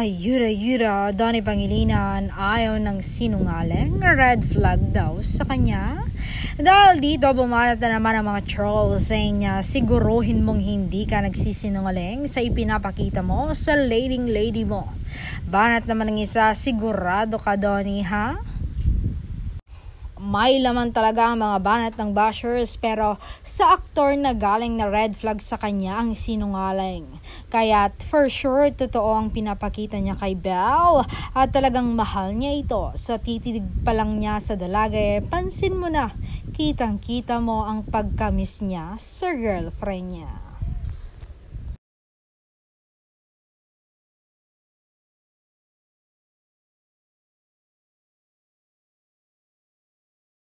Ayuda, Donnie Pangilinan ayaw ng sinungaling, red flag daw sa kanya. Dahil dito bumalat na naman ang mga trolls saying niya, siguruhin mong hindi ka nagsisinungaling sa ipinapakita mo sa lady mo. Banat naman ng isa, sigurado ka Donnie ha? May laman talaga ang mga banat ng bashers pero sa aktor na galing na red flag sa kanya ang sinungaling. Kaya for sure totoo ang pinapakita niya kay Belle at talagang mahal niya ito. Sa tititig pa lang niya sa dalaga pansin mo na kitang kita mo ang pagkamis niya sa girlfriend niya.